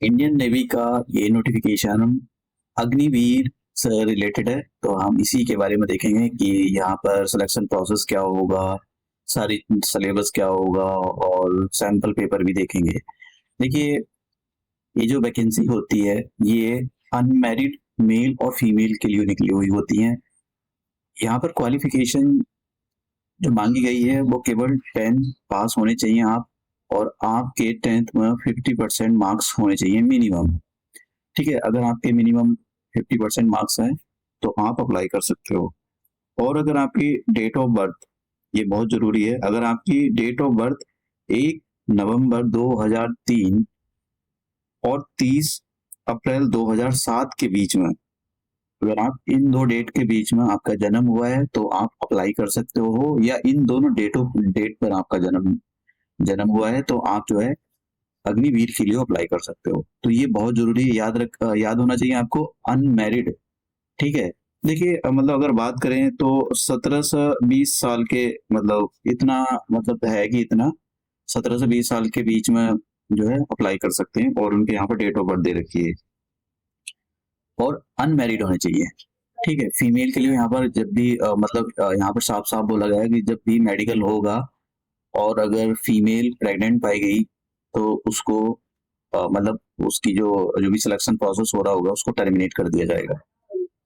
Indian navy का ये notification Agniveer से रिलेटेड है, तो हम इसी के बारे में देखेंगे कि यहाँ पर सिलेक्शन प्रोसेस क्या होगा, सारी सिलेबस क्या होगा और सैंपल पेपर भी देखेंगे। देखिए, ये जो वैकेंसी होती है ये अनमैरिड मेल और फीमेल के लिए निकली हुई होती है। यहाँ पर क्वालिफिकेशन जो मांगी गई है वो केवल 10 पास होने चाहिए आप, और आपके 10th में 50% मार्क्स होने चाहिए मिनिमम। ठीक है, अगर आपके मिनिमम 50% मार्क्स हैं तो आप अप्लाई कर सकते हो। और अगर आपकी डेट ऑफ बर्थ, ये बहुत जरूरी है, अगर आपकी डेट ऑफ बर्थ 1 नवंबर 2003 और 30 अप्रैल 2007 के बीच में, अगर आप इन दो डेट के बीच में आपका जन्म हुआ है तो आप अप्लाई कर सकते हो, या इन दोनों डेट पर आपका जन्म जन्म हुआ है तो आप जो है अग्निवीर के लिए अप्लाई कर सकते हो। तो ये बहुत जरूरी है, याद होना चाहिए आपको, अनमैरिड। ठीक है। देखिए, मतलब अगर बात करें तो 17 से 20 साल के, मतलब इतना, मतलब है कि इतना 17 से 20 साल के बीच में जो है अप्लाई कर सकते हैं, और उनके यहाँ पर डेट ऑफ बर्थ दे रखी है, और अनमैरिड होने चाहिए। ठीक है, फीमेल के लिए यहाँ पर जब भी मतलब यहाँ पर साफ साफ बोला गया है कि जब भी मेडिकल होगा और अगर फीमेल प्रेग्नेंट पाई गई तो उसको मतलब उसकी जो जो भी सिलेक्शन प्रोसेस हो रहा होगा उसको टर्मिनेट कर दिया जाएगा।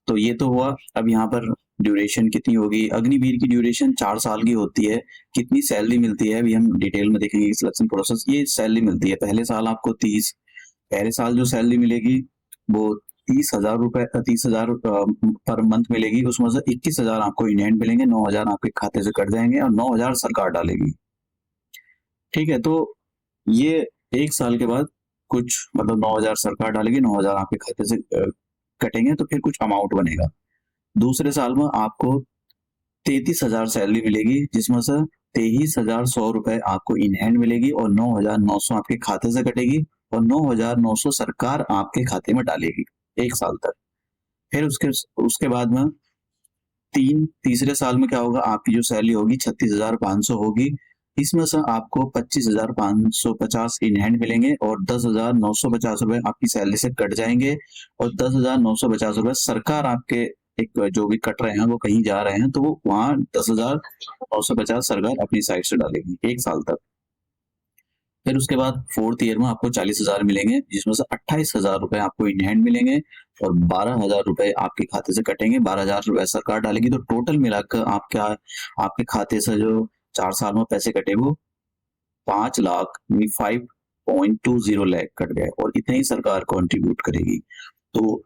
तो ये तो हुआ। अब यहाँ पर ड्यूरेशन कितनी होगी, अग्निवीर की ड्यूरेशन 4 साल की होती है। कितनी सैलरी मिलती है अभी हम डिटेल में देखेंगे। सिलेक्शन प्रोसेस, ये सैलरी मिलती है पहले साल आपको 30, पहले साल जो सैलरी मिलेगी वो 30,000 रुपए, 30,000 पर मंथ मिलेगी। उसमें से 21,000 आपको इन हैंड मिलेंगे, 9,000 आपके खाते से कट जाएंगे और 9,000 सरकार डालेगी। ठीक है, तो ये एक साल के बाद कुछ, मतलब 9,000 सरकार डालेगी, 9,000 आपके खाते से कटेंगे, तो फिर कुछ अमाउंट बनेगा। दूसरे साल में आपको 33,000 सैलरी मिलेगी, जिसमें से 23,100 रुपए आपको इन हैंड मिलेगी, और 9,900 आपके खाते से कटेगी, और 9,900 सरकार आपके खाते में डालेगी एक साल तक। फिर उसके उसके बाद में तीसरे साल में क्या होगा, आपकी जो सैलरी होगी 36,500 होगी। इसमें से आपको 25,550 इन हैंड मिलेंगे, और 10,950 रुपए आपकी सैलरी से कट जाएंगे, और 10,950 रुपए सरकार आपके, एक जो भी कट रहे हैं वो कहीं जा रहे हैं तो वो वहां 10,950 सरकार अपनी साइड से डालेगी एक साल तक। फिर उसके बाद फोर्थ ईयर में आपको 40,000 मिलेंगे, जिसमें से 28,000 रुपए आपको इन हैंड मिलेंगे, और 12,000 रुपए आपके खाते से कटेंगे, 12,000 रुपए सरकार डालेगी। तो टोटल मिलाकर आपका, आपके खाते से जो 4 साल में पैसे कटे वो 5,05,20 लाख कट गए, और इतने ही सरकार कंट्रीब्यूट करेगी। तो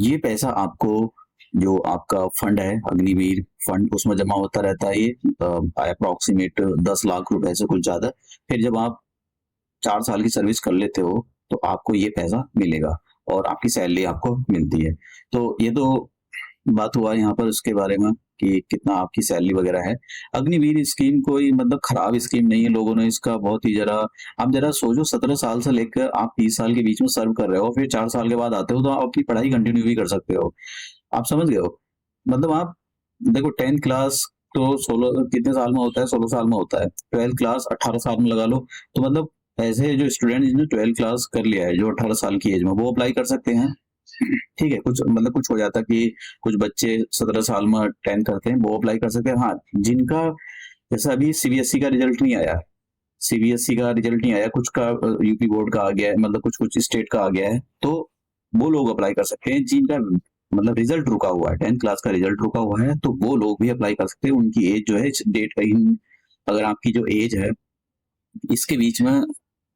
ये पैसा आपको, जो आपका फंड है अग्निवीर फंड, उसमें जमा होता रहता है, ये अप्रोक्सीमेट 10 लाख रुपए से कुछ ज्यादा। फिर जब आप 4 साल की सर्विस कर लेते हो तो आपको ये पैसा मिलेगा, और आपकी सैलरी आपको मिलती है। तो ये तो बात हुआ यहाँ पर उसके बारे में कि कितना आपकी सैलरी वगैरह है। अग्निवीर स्कीम कोई मतलब खराब स्कीम नहीं है, लोगों ने इसका बहुत ही जरा, आप जरा सोचो, 17 साल से लेकर आप 30 साल के बीच में सर्व कर रहे हो, फिर 4 साल के बाद आते हो तो आप अपनी पढ़ाई कंटिन्यू भी कर सकते हो। आप समझ गए हो, मतलब आप देखो, 10th क्लास तो 16 कितने साल में होता है, 16 साल में होता है। 12th क्लास 18 साल में लगा लो, तो मतलब ऐसे जो स्टूडेंट जिन्होंने 12th क्लास कर लिया है जो 18 साल की एज में, वो अप्लाई कर सकते हैं। ठीक है, कुछ मतलब कुछ हो जाता कि कुछ बच्चे 17 साल में 10 करते हैं, वो अप्लाई कर सकते हैं। हाँ, जिनका जैसा अभी सीबीएसई का रिजल्ट नहीं आया, सीबीएसई का रिजल्ट नहीं आया, कुछ का यूपी बोर्ड का आ गया है, मतलब कुछ कुछ स्टेट का आ गया है, तो वो लोग अप्लाई कर सकते हैं। जिनका मतलब रिजल्ट रुका हुआ है, 10th क्लास का रिजल्ट रुका हुआ है, तो वो लोग भी अप्लाई कर सकते हैं। उनकी एज जो है, डेट का इन, अगर आपकी जो एज है इसके बीच में,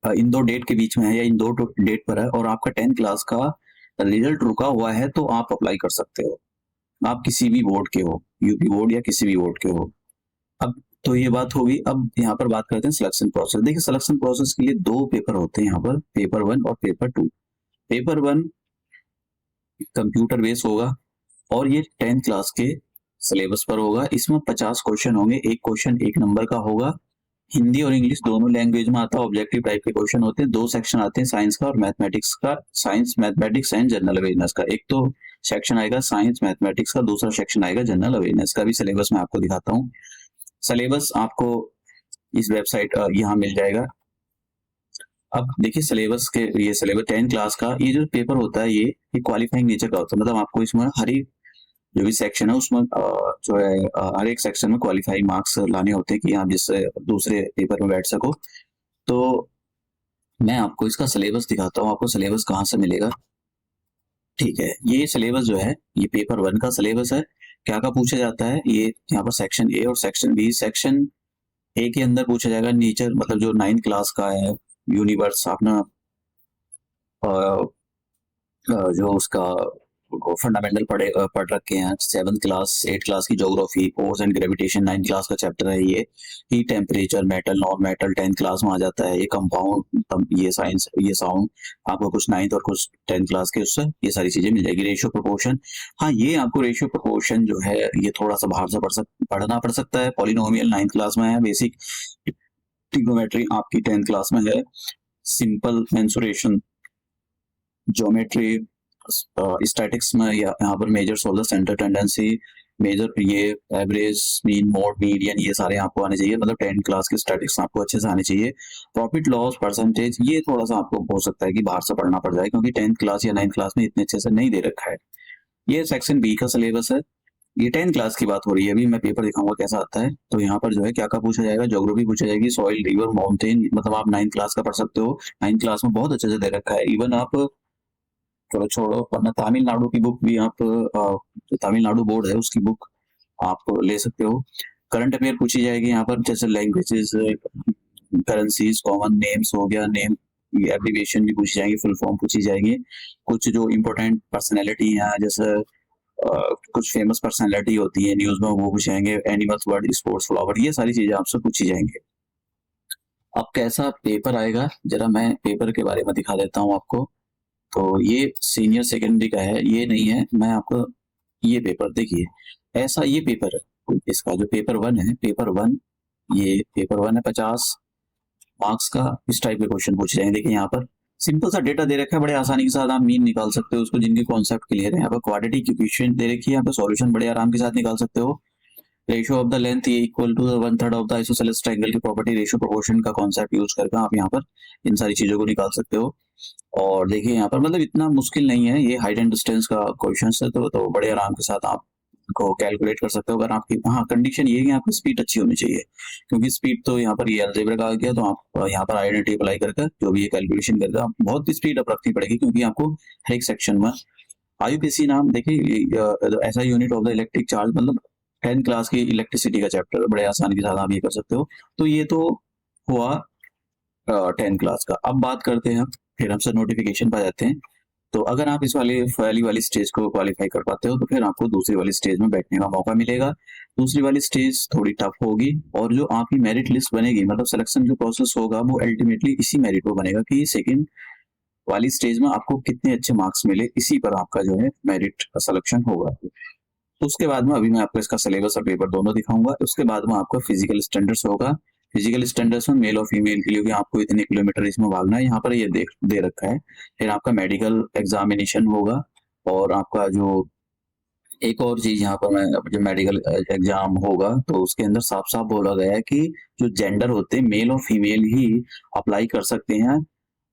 इन दो डेट के बीच में है, या इन दो डेट पर है, और आपका 10th क्लास का रिजल्ट रुका हुआ है, तो आप अप्लाई कर सकते हो। आप किसी भी बोर्ड के हो, यूपी बोर्ड या किसी भी बोर्ड के हो। अब तो ये बात होगी। अब यहाँ पर बात करते हैं सिलेक्शन प्रोसेस। देखिए, सिलेक्शन प्रोसेस के लिए दो पेपर होते हैं यहाँ पर, पेपर 1 और पेपर 2। पेपर 1 कंप्यूटर बेस होगा, और ये 10th क्लास के सिलेबस पर होगा। इसमें 50 क्वेश्चन होंगे, एक क्वेश्चन 1 नंबर का होगा। हिंदी और इंग्लिश दोनों लैंग्वेज में आता है, ऑब्जेक्टिव टाइप के क्वेश्चन होते हैं। 2 सेक्शन आते हैं, साइंस का और मैथमेटिक्स का। Science, mathematics and general awareness का। एक तो सेक्शन आएगा साइंस मैथमेटिक्स का, दूसरा सेक्शन आएगा जनरल अवेयरनेस का। भी सिलेबस मैं आपको दिखाता हूँ। सिलेबस आपको इस वेबसाइट यहाँ मिल जाएगा, अब देखिए सिलेबस के, ये सिलेबस 10 क्लास का ये जो पेपर होता है ये क्वालिफाइंग नेचर का होता है। मतलब आपको इसमें हर एक जो भी सेक्शन है उसमें जो है हर एक सेक्शन में क्वालिफाइंग मार्क्स लाने होते हैं कि आप जिससे दूसरे पेपर में बैठ सको। तो मैं आपको इसका सिलेबस दिखाता हूँ, आपको सिलेबस कहाँ से मिलेगा। ठीक है, ये सिलेबस जो है ये पेपर 1 का सिलेबस है। क्या क्या पूछा जाता है, ये यहाँ पर सेक्शन ए और सेक्शन बी। सेक्शन ए के अंदर पूछा जाएगा नेचर, मतलब जो 9th क्लास का है, यूनिवर्स अपना जो उसका फंडामेंटल पढ़ रखे हैं। 7th क्लास 8th क्लास की geography, force and gravitation 9th class का चैप्टर है ये। Heat, temperature, metal, non metal 10th class में आ जाता है। ये कंपाउंड, ये साइंस, ये साउंड आपको कुछ 9th और कुछ 10th क्लास के उससे ये सारी चीजें मिल जाएगी। रेशियो प्रोपोर्शन, हाँ ये आपको रेशियो प्रोपोर्शन जो है ये थोड़ा सा बाहर से पढ़ना पड़ सकता है। पॉलिनोमियल 9th क्लास में है। बेसिक ट्रिग्नोमेट्री आपकी 10th क्लास में है। सिंपल मेंसुरेशन, ज्योमेट्री, स्टैटिक्स में यहाँ पर measures of the centre tendency, measure ये एवरेज, मीन, मोड, मीडियन, ये सारे आपको आने चाहिए। मतलब 10 क्लास के स्टैटिक्स आपको अच्छे से आने चाहिए। प्रॉफिट लॉस, परसेंटेज, ये थोड़ा सा आपको हो सकता है कि बाहर से पढ़ना पड़ जाए क्योंकि 10th क्लास या 9th क्लास में इतने अच्छे से नहीं दे रखा है। ये सेक्शन बी का सिलेबस है। ये 10th क्लास की बात हो रही है। अभी मैं पेपर दिखाऊंगा कैसा आता है। तो यहाँ पर जो है क्या क्या पूछा जाएगा, ज्योग्राफी पूछा जाएगी, सॉइल, रिवर, माउंटेन, मतलब आप 9th क्लास का पढ़ सकते हो। 9th क्लास में बहुत अच्छे से दे रखा है। इवन आप चलो छोड़ो, वरना तमिलनाडु की बुक भी आप जो तमिलनाडु बोर्ड है उसकी बुक आप ले सकते हो। करंट अफेयर पूछी जाएगी यहाँ पर, जैसे लैंग्वेजेस, करेंसीज, कॉमन नेम्स हो गया, नेम एब्रिविएशन भी पूछी जाएंगी, फुल फॉर्म पूछी जाएंगी। कुछ जो इम्पोर्टेंट पर्सनैलिटी है, जैसे कुछ फेमस पर्सनैलिटी होती है न्यूज में, वो पूछेंगे। एनिमल्स, बर्ड, स्पोर्ट्स, फ्लावर, ये सारी चीजें आपसे पूछी जाएंगी। अब कैसा पेपर आएगा, जरा मैं पेपर के बारे में दिखा देता हूँ आपको। तो ये सीनियर सेकेंडरी का है, ये नहीं है। मैं आपको ये पेपर देखिए, ऐसा ये पेपर है इसका, जो पेपर 1 है, पेपर 1, ये पेपर 1 है। 50 मार्क्स का इस टाइप के क्वेश्चन पूछे जाएंगे। देखिए यहाँ पर सिंपल सा डेटा दे रखा है, बड़े आसानी के साथ आप मीन निकाल सकते हो उसको, जिनके कॉन्सेप्ट क्लियर है। यहाँ पर क्वाड्रेटिक इक्वेशन दे रखी है, यहाँ पर सॉल्यूशन बड़े आराम के साथ निकाल सकते हो। रेशियो ऑफ द लेंथ ये equal to 1/3 of the isosceles triangle की प्रॉपर्टी, रेशियो प्रोपोर्शन का कॉन्सेप्ट यूज करके आप यहाँ पर इन सारी चीजों को निकाल सकते हो। और देखिए यहाँ पर मतलब इतना मुश्किल नहीं है, ये हाइट एंड डिस्टेंस का क्वेश्चन है, तो बड़े आराम के साथ आप को कैलकुलेट कर सकते हो। अगर आपकी, हाँ कंडीशन ये है कि आपकी स्पीड अच्छी होनी चाहिए, क्योंकि स्पीड तो यहाँ पर ये अलजेब्रा का आ गया, तो आप यहाँ पर आइडेंटिटी अप्लाई करके जो भी ये कैलकुलेशन करके आप बहुत स्पीड अप रखनी पड़ेगी, क्योंकि आपको हर एक सेक्शन में आईयूपीएसी नाम देखिए, ऐसा unit of the electric charge, मतलब 10th क्लास की इलेक्ट्रिसिटी का चैप्टर, बड़े आसानी के साथ आप ये कर सकते हो। तो ये तो हुआ 10th क्लास का। अब बात करते हैं, फिर हमसे नोटिफिकेशन पर जाते हैं। तो अगर आप इस वाली स्टेज को क्वालिफाई कर पाते हो तो फिर आपको दूसरी वाली स्टेज में बैठने का मौका मिलेगा। दूसरी वाली स्टेज थोड़ी टफ होगी, और जो आपकी मेरिट लिस्ट बनेगी, मतलब सिलेक्शन जो प्रोसेस होगा, वो अल्टीमेटली इसी मेरिट पर बनेगा कि सेकंड वाली स्टेज में आपको कितने अच्छे मार्क्स मिले, इसी पर आपका जो है मेरिट सिलेक्शन होगा। तो उसके बाद में अभी मैं आपको इसका सिलेबस और पेपर दोनों दिखाऊंगा। उसके बाद में आपका फिजिकल स्टैंडर्ड्स होगा। फिजिकल स्टैंडर्ड्स में मेल और फीमेल के लिए भी आपको इतने किलोमीटर इसमें भागना है, यहाँ पर ये दे रखा है। फिर आपका मेडिकल एग्जामिनेशन होगा, और आपका जो एक और चीज यहाँ पर मैं, जो मेडिकल एग्जाम होगा तो उसके अंदर साफ साफ बोला गया है कि जो जेंडर होते हैं, मेल और फीमेल ही अप्लाई कर सकते हैं।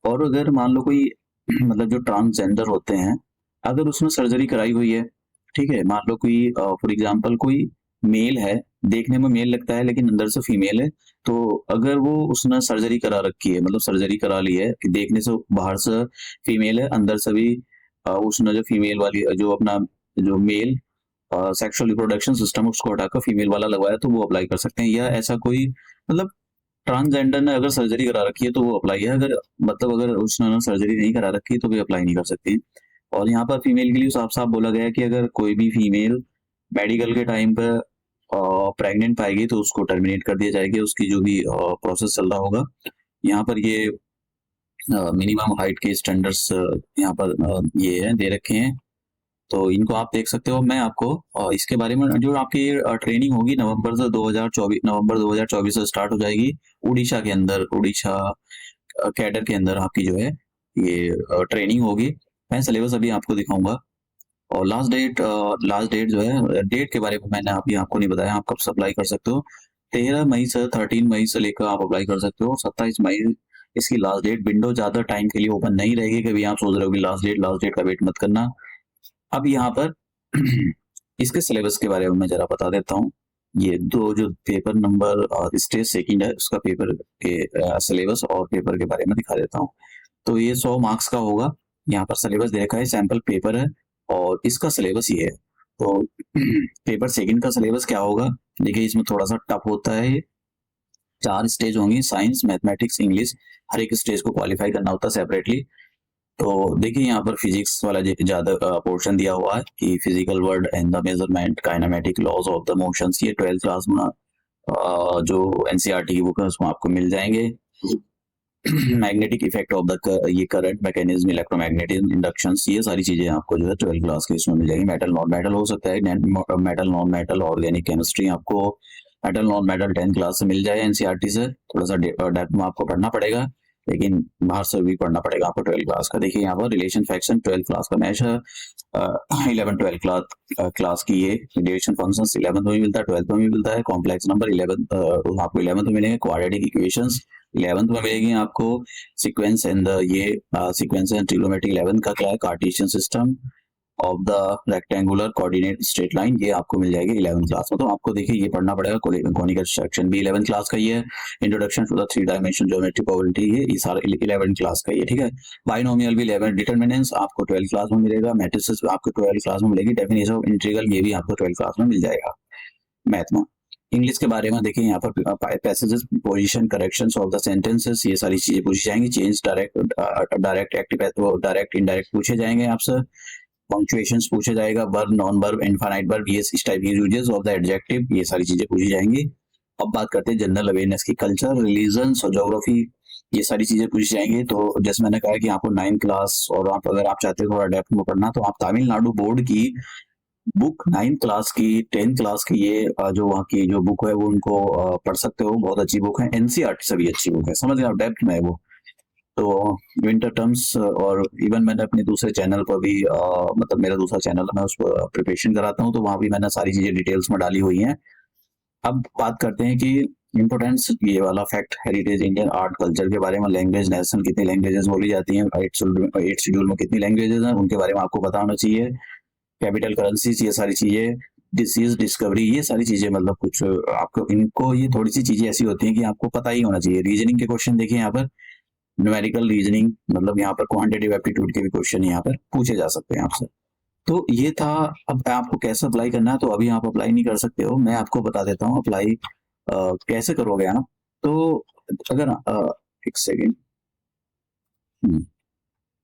और अगर मान लो कोई मतलब जो ट्रांसजेंडर होते हैं, अगर उसने सर्जरी कराई हुई है, ठीक है, मान लो कोई फॉर एग्जांपल कोई मेल है, देखने में मेल लगता है लेकिन अंदर से फीमेल है, तो अगर वो उसने सर्जरी करा रखी है, मतलब सर्जरी करा ली है कि देखने से बाहर से फीमेल है, अंदर से भी उसने जो फीमेल वाली जो अपना जो मेल सेक्सुअल रिप्रोडक्शन सिस्टम उसको हटाकर फीमेल वाला लगवाया, तो वो अप्लाई कर सकते हैं। या ऐसा कोई मतलब ट्रांसजेंडर ने अगर सर्जरी करा रखी है तो वो अप्लाई है, अगर मतलब अगर उसने सर्जरी नहीं करा रखी है तो भी अप्लाई नहीं कर सकती। और यहाँ पर फीमेल के लिए साफ साफ बोला गया है कि अगर कोई भी फीमेल मेडिकल के टाइम पर प्रेग्नेंट पाएगी तो उसको टर्मिनेट कर दिया जाएगी, उसकी जो भी प्रोसेस चल रहा होगा। यहाँ पर ये मिनिमम हाइट के स्टैंडर्ड्स यहाँ पर ये है दे रखे हैं, तो इनको आप देख सकते हो। मैं आपको इसके बारे में, जो आपकी ट्रेनिंग होगी नवंबर 2024 से स्टार्ट हो जाएगी उड़ीसा के अंदर, उड़ीसा कैडर के अंदर आपकी जो है ये ट्रेनिंग होगी। मैं सिलेबस अभी आपको दिखाऊंगा। और लास्ट डेट जो है, डेट के बारे में मैंने अभी आपको नहीं बताया, आप कब से अप्लाई कर सकते हो। 13 मई से 13 मई से लेकर आप अप्लाई कर सकते हो। 27 मई इसकी लास्ट डेट विंडो ज़्यादा टाइम के लिए ओपन नहीं रहेगी, कभी आप सोच रहे हो कि लास्ट डेट का वेट मत करना। अब यहाँ पर इसके सिलेबस के बारे में मैं ज़रा बता देता हूँ। ये दो जो पेपर नंबर स्टेज सेकंड है उसका पेपर के सिलेबस और पेपर के बारे में दिखा देता हूँ। तो ये 100 मार्क्स का होगा। यहाँ पर सिलेबस दे रखा है, सैंपल पेपर है और इसका सिलेबस ये है। तो पेपर सेकंड का सिलेबस क्या होगा, देखिए इसमें थोड़ा सा टफ होता है। ये 4 स्टेज होंगी, साइंस, मैथमेटिक्स, इंग्लिश। हर एक स्टेज को क्वालिफाई करना होता है सेपरेटली। तो देखिए यहाँ पर फिजिक्स वाला ज्यादा पोर्शन दिया हुआ है कि physical world and the measurement, kinematic laws of the motions. ये 12th क्लास में जो एनसीईआरटी की बुक है उसमें आपको मिल जाएंगे। मैग्नेटिक इफेक्ट ऑफ द ये करंट मैकेनिज्म, इलेक्ट्रोमैग्नेटिज्म, इंडक्शंस, ये सारी चीजें आपको जो है 12th क्लास के इसमें मिल जाएंगी। मेटल नॉन मेटल हो सकता है, metal non metal, organic chemistry आपको metal non metal 10th class से मिल जाए एनसीईआरटी से। थोड़ा सा डेप्थ में आपको पढ़ना पड़ेगा, लेकिन बाहर से भी पढ़ना पड़ेगा आपको 12th क्लास का। देखिए यहाँ पर रिलेशन फंक्शन 12th क्लास का मैच है। 11 12th क्लास की ये रिलेशन फंक्शंस 11th में भी मिलता है, 12th में भी मिलता है। कॉम्प्लेक्स नंबर 11th आपको 11th में मिलेंगे। क्वाड्रेटिक इक्वेशंस 11th में मिलेगी आपको। सीक्वेंस एंड ये सीक्वेंस एंड ट्रिग्नोमेट्री 11th का क्या है, Cartesian system of the rectangular coordinate straight line, ये आपको मिल जाएगी 11th क्लास में। तो आपको देखिए ये पढ़ना पड़ेगा। कोनिकल सेक्शन भी 11th क्लास का ही है। Introduction to the 3 dimension geometry probability, ये सारा 11th क्लास का ही है, ठीक है। बाइनोमियल भी 11th, डिटरमिनेंट्स आपको 12th क्लास में मिलेगा। मैट्रिसेस आपको 12th क्लास में मिलेगी। डेफिनेशन ऑफ इंटीग्रल ये भी आपको 12th क्लास में मिल जाएगा मैथ में। इंग्लिश के बारे में देखिए यहाँ पर passages, position, corrections of the sentences, ये सारी चीजें पूछी जाएंगी। Change, direct active, direct indirect पूछे जाएंगे आपसे। पंक्चुएशंस पूछा जाएगा, verb, non verb, infinite verb, ये इस टाइप की यूजेस ऑफ द एडजेक्टिव, ये सारी चीजें पूछी जाएंगी। अब बात करते हैं जनरल अवेयरनेस की। कल्चर, रिलीजन, ज्योग्राफी, ये सारी चीजें पूछी जाएंगी। तो जैसे मैंने कहा कि आपको 9th क्लास और आप अगर आप चाहते हो थोड़ा डेप्थ में पढ़ना, तो आप तमिलनाडु बोर्ड की बुक 9th क्लास की, 10th क्लास की, ये जो वहाँ की जो बुक है वो उनको पढ़ सकते हो। बहुत अच्छी बुक है, एनसीईआरटी से भी अच्छी बुक है, समझ गए आप, डेप्थ में है वो। तो विंटर टर्म्स, और इवन मैंने अपने दूसरे चैनल पर भी मतलब मेरा दूसरा चैनल है, मैं उस पर प्रिपरेशन कराता हूँ, तो वहाँ भी मैंने सारी चीजें डिटेल्स में डाली हुई हैं। अब बात करते हैं कि इम्पोर्टेंस, ये वाला fact, heritage, Indian art culture के बारे में। लैंग्वेज, नेशन, कितनी लैंग्वेजेस बोली जाती हैं, 8 शेड्यूल में कितनी लैंग्वेजेस हैं, उनके बारे में आपको पता होना चाहिए। कैपिटल करेंसीज, ये सारी चीजें, डिसीज डिस्कवरी, ये सारी चीजें, मतलब कुछ आपको इनको, ये थोड़ी सी चीजें ऐसी होती हैं कि आपको पता ही होना चाहिए। रीजनिंग के क्वेश्चन देखिए यहाँ पर, न्यूमेरिकल रीजनिंग, मतलब यहाँ पर क्वांटिटेटिव एप्टीट्यूड के भी क्वेश्चन यहाँ पर पूछे जा सकते हैं आपसे। तो ये था। अब आपको कैसे अप्लाई करना है, तो अभी आप अप्लाई नहीं कर सकते हो, मैं आपको बता देता हूँ अप्लाई कैसे करोगे आप। तो अगर एक सेकेंड,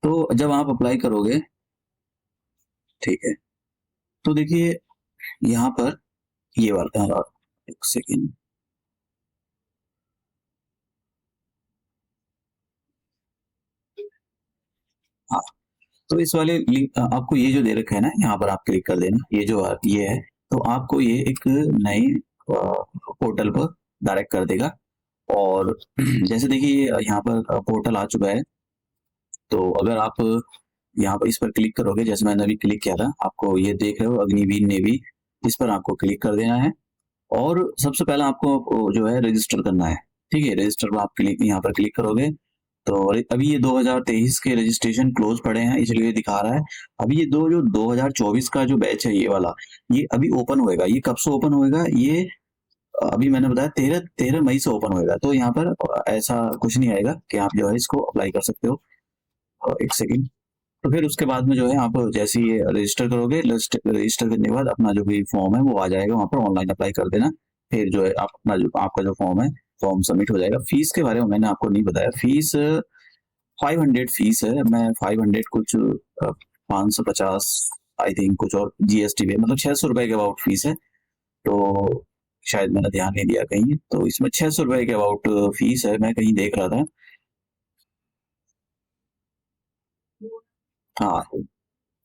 तो जब आप अप्लाई करोगे, ठीक है, तो देखिए यहाँ पर ये वाला, एक सेकेंड, हाँ, तो इस वाले लिंक आपको ये जो दे रखा है ना, यहाँ पर आप क्लिक कर देना, ये जो ये है, तो आपको ये एक नई पोर्टल पर डायरेक्ट कर देगा। और जैसे देखिए यहाँ पर पोर्टल आ चुका है, तो अगर आप यहाँ पर इस पर क्लिक करोगे, जैसे मैंने अभी क्लिक किया था, आपको ये देख रहे हो अग्निवीर नेवी, इस पर आपको क्लिक कर देना है। और सबसे पहले आपको जो है रजिस्टर करना है, ठीक है। रजिस्टर पर आप क्लिक, यहाँ पर क्लिक करोगे, तो अभी ये 2023 के रजिस्ट्रेशन क्लोज पड़े हैं, इसलिए दिखा रहा है। अभी ये जो 2024 का जो बैच है ये वाला, ये अभी ओपन होएगा। ये कब से ओपन होएगा, ये अभी मैंने बताया 13 मई से ओपन होएगा। तो यहाँ पर ऐसा कुछ नहीं आएगा कि आप जो है इसको अप्लाई कर सकते हो। एक सेकेंड, तो फिर उसके बाद में जो है आप जैसे ही रजिस्टर करोगे, रजिस्टर करने के बाद अपना जो भी फॉर्म है वो आ जाएगा, वहाँ पर ऑनलाइन अप्लाई कर देना। फिर जो है आप अपना जो आपका जो फॉर्म है, फॉर्म सबमिट हो जाएगा। फीस के बारे में मैंने आपको नहीं बताया, फीस 500 फीस है। मैं 500 कुछ 550 आई थिंक कुछ, और जीएसटी पे मतलब 600 रुपए के अबाउट फीस है। तो शायद मैंने ध्यान नहीं दिया कहीं, तो इसमें 600 रुपए के अबाउट फीस है, मैं कहीं देख रहा था। हाँ,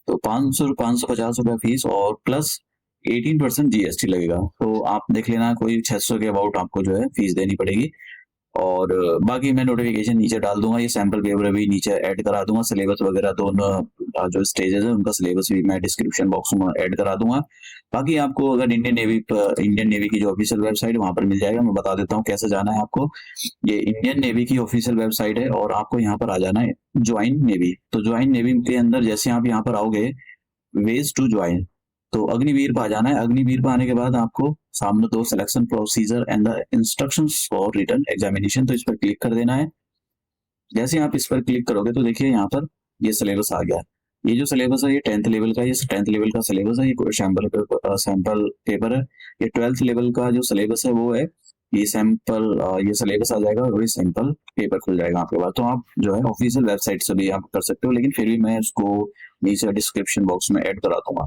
तो 550 रुपया फीस और प्लस 18% जीएसटी लगेगा। तो आप देख लेना, कोई 600 के अबाउट आपको जो है फीस देनी पड़ेगी। और बाकी मैं नोटिफिकेशन नीचे डाल दूंगा, ये सैंपल पेपर भी नीचे ऐड करा दूंगा, सिलेबस वगैरह दोनों जो स्टेजेस है उनका सिलेबस भी मैं डिस्क्रिप्शन बॉक्स में ऐड करा दूंगा। बाकी आपको अगर इंडियन नेवी की जो ऑफिशियल वेबसाइट वहां पर मिल जाएगा। मैं बता देता हूँ कैसे जाना है आपको। ये इंडियन नेवी की ऑफिशियल वेबसाइट है और आपको यहाँ पर आ जाना है ज्वाइन नेवी। तो ज्वाइन नेवी के अंदर जैसे आप यहाँ पर आओगे वेज टू ज्वाइन, तो अग्निवीर पर आ जाना है। अग्निवीर पर आने के बाद आपको सामने दो selection procedure and the instructions for written examination, तो इस पर क्लिक कर देना है। जैसे आप इस पर क्लिक करोगे तो देखिए यहाँ पर ये सिलेबस आ गया। ये जो सिलेबस है ये 10th लेवल का, ये 10th लेवल का सिलेबस है। ये कोई सैंपल पेपर है। ये 12th लेवल का जो सिलेबस है वो है। ये ये सिलेबस आ जाएगा और ये सैंपल पेपर खुल जाएगा आपके पास। तो आप जो है ऑफिशियल वेबसाइट से भी आप कर सकते हो, लेकिन फिर भी मैं इसको नीचे डिस्क्रिप्शन बॉक्स में ऐड करा दूंगा।